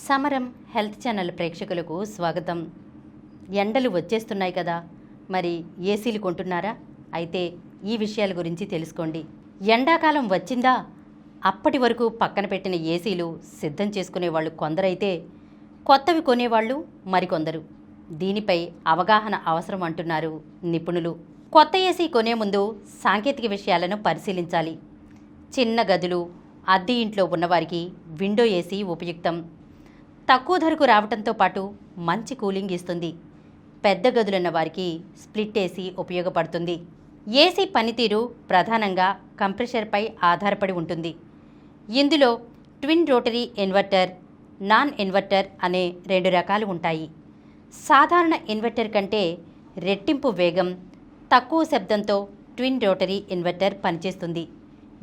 సమరం health channel ప్రేక్షకులకు స్వాగతం. ఎండలు వచ్చేస్తున్నాయి కదా, మరి ఏసీలు కొంటున్నారా? అయితే ఈ విషయాల గురించి తెలుసుకోండి. ఎండాకాలం వచ్చిందా, అప్పటి వరకు పక్కన పెట్టిన ఏసీలు సిద్ధం చేసుకునేవాళ్ళు కొందరైతే, కొత్తవి కొనేవాళ్ళు మరికొందరు. దీనిపై అవగాహన అవసరం అంటున్నారు నిపుణులు. కొత్త ఏసీ కొనే ముందు సాంకేతిక విషయాలను పరిశీలించాలి. చిన్న గదులు, అద్దె ఇంట్లో ఉన్నవారికి విండో ఏసీ ఉపయుక్తం. తక్కువ ధరకు రావడంతో పాటు మంచి కూలింగ్ ఇస్తుంది. పెద్ద గదులున్న వారికి స్ప్లిట్ ఏసీ ఉపయోగపడుతుంది. ఏసీ పనితీరు ప్రధానంగా కంప్రెషర్పై ఆధారపడి ఉంటుంది. ఇందులో twin rotary inverter, non inverter అనే 2 రకాలు ఉంటాయి. సాధారణ ఇన్వర్టర్ కంటే రెట్టింపు వేగం, తక్కువ శబ్దంతో ట్విన్ రోటరీ ఇన్వర్టర్ పనిచేస్తుంది.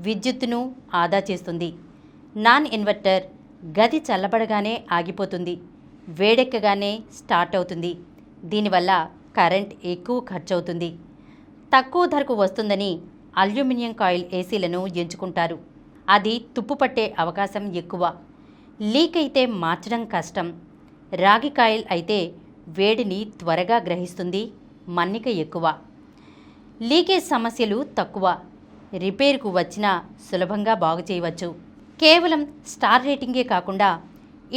విద్యుత్తును ఆదా చేస్తుంది. నాన్ ఇన్వర్టర్ గది చల్లబడగానే ఆగిపోతుంది, వేడెక్కగానే స్టార్ట్ అవుతుంది. దీనివల్ల కరెంట్ ఎక్కువ ఖర్చవుతుంది. తక్కువ ధరకు వస్తుందని అల్యూమినియం కాయిల్ ఏసీలను ఎంచుకుంటారు. అది తుప్పుపట్టే అవకాశం ఎక్కువ. లీక్ అయితే మార్చడం కష్టం. రాగి కాయిల్ అయితే వేడిని త్వరగా గ్రహిస్తుంది, మన్నిక ఎక్కువ. లీకేజ్ సమస్యలు తక్కువ. రిపేర్కు వచ్చినా సులభంగా బాగు చేయవచ్చు. కేవలం స్టార్ రేటింగే కాకుండా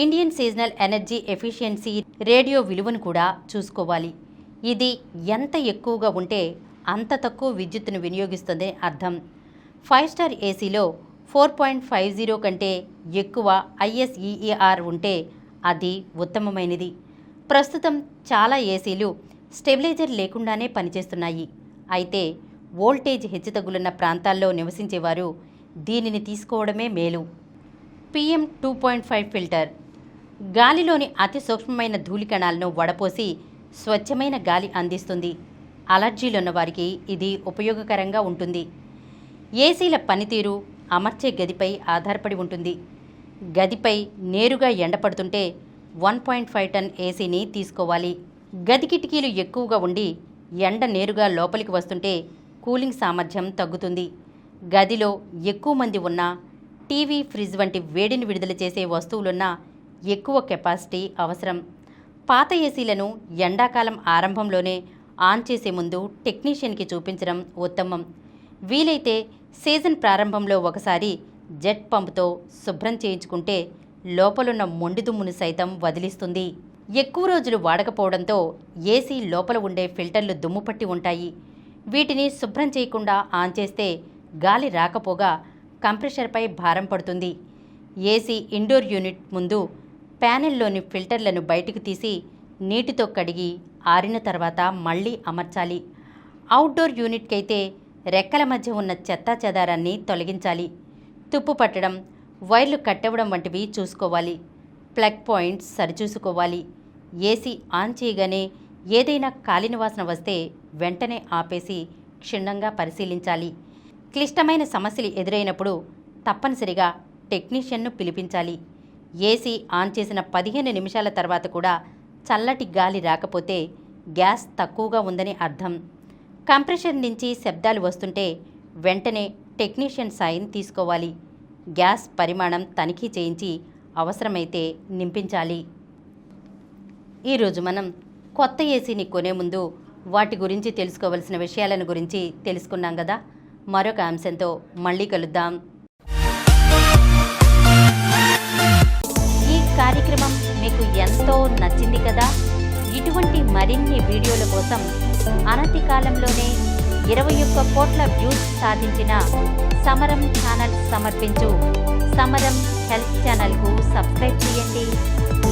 Indian seasonal energy efficiency radio విలువను కూడా చూసుకోవాలి. ఇది ఎంత ఎక్కువగా ఉంటే అంత తక్కువ విద్యుత్తును వినియోగిస్తుందని అర్థం. 5 స్టార్ ఏసీలో 4.50 కంటే ఎక్కువ ISEER ఉంటే అది ఉత్తమమైనది. ప్రస్తుతం చాలా ఏసీలు స్టెబిలైజర్ లేకుండానే పనిచేస్తున్నాయి. అయితే వోల్టేజ్ హెచ్చుతగ్గులున్న ప్రాంతాల్లో నివసించేవారు దీనిని తీసుకోవడమే మేలు. PM 2.5 ఫిల్టర్ గాలిలోని అతి సూక్ష్మమైన ధూళి కణాలను వడపోసి స్వచ్ఛమైన గాలి అందిస్తుంది. అలర్జీలున్న వారికి ఇది ఉపయోగకరంగా ఉంటుంది. ఏసీల పనితీరు అమర్చే గదిపై ఆధారపడి ఉంటుంది. గదిపై నేరుగా ఎండపడుతుంటే 1.5 టన్ ఏసీని తీసుకోవాలి. గది కిటికీలు ఎక్కువగా ఉండి ఎండ నేరుగా లోపలికి వస్తుంటే కూలింగ్ సామర్థ్యం తగ్గుతుంది. గదిలో ఎక్కువ మంది ఉన్నా, టీవీ, ఫ్రిడ్జ్ వంటి వేడిని విడుదల చేసే వస్తువులున్నా ఎక్కువ కెపాసిటీ అవసరం. పాత ఏసీలను ఎండాకాలం ఆరంభంలోనే ఆన్ చేసే ముందు టెక్నీషియన్కి చూపించడం ఉత్తమం. వీలైతే సీజన్ ప్రారంభంలో ఒకసారి జెట్ పంపుతో శుభ్రం చేయించుకుంటే లోపలున్న మొండి దుమ్మును సైతం వదిలిస్తుంది. ఎక్కువ రోజులు వాడకపోవడంతో ఏసీ లోపల ఉండే ఫిల్టర్లు దుమ్ము పట్టి ఉంటాయి. వీటిని శుభ్రం చేయకుండా ఆన్ చేస్తే గాలి రాకపోగా కంప్రెషర్పై భారం పడుతుంది. ఏసీ ఇండోర్ యూనిట్ ముందు ప్యానెల్లోని ఫిల్టర్లను బయటకు తీసి నీటితో కడిగి ఆరిన తర్వాత మళ్ళీ అమర్చాలి. అవుట్డోర్ యూనిట్కైతే రెక్కల మధ్య ఉన్న చెత్తా చెదారాన్ని తొలగించాలి. తుప్పు పట్టడం, వైర్లు కట్టవడం వంటివి చూసుకోవాలి. ప్లగ్ పాయింట్స్ సరిచూసుకోవాలి. ఏసీ ఆన్ చేయగానే ఏదైనా కాలిన వాసన వస్తే వెంటనే ఆపేసి క్షుణ్ణంగా పరిశీలించాలి. క్లిష్టమైన సమస్యలు ఎదురైనప్పుడు తప్పనిసరిగా టెక్నీషియన్ను పిలిపించాలి. ఏసీ ఆన్ చేసిన 15 నిమిషాల తర్వాత కూడా చల్లటి గాలి రాకపోతే గ్యాస్ తక్కువగా ఉందని అర్థం. కంప్రెషర్ నుంచి శబ్దాలు వస్తుంటే వెంటనే టెక్నీషియన్ సాయం తీసుకోవాలి. గ్యాస్ పరిమాణం తనిఖీ చేయించి అవసరమైతే నింపించాలి. ఈరోజు మనం కొత్త ఏసీని కొనే ముందు వాటి గురించి తెలుసుకోవలసిన విషయాలను గురించి తెలుసుకున్నాం కదా. మరొక అంశంతో మళ్ళీ కలుద్దాం. ఈ కార్యక్రమం మీకు ఎంతో నచ్చింది కదా. ఇటువంటి మరిన్ని వీడియోల కోసం అనతి కాలంలోనే 21 కోట్ల వ్యూస్ సాధించిన సమరం ఛానల్ సమర్పించు సమరం హెల్త్ ఛానల్కు సబ్స్క్రైబ్ చేయండి,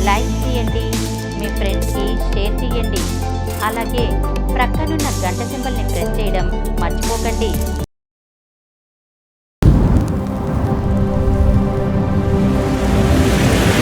లైక్ చేయండి, మీ ఫ్రెండ్స్కి షేర్ చేయండి. అలాగే ప్రక్కనున్న గంట సింబల్ని ప్రెస్ చేయడం మర్చిపోకండి.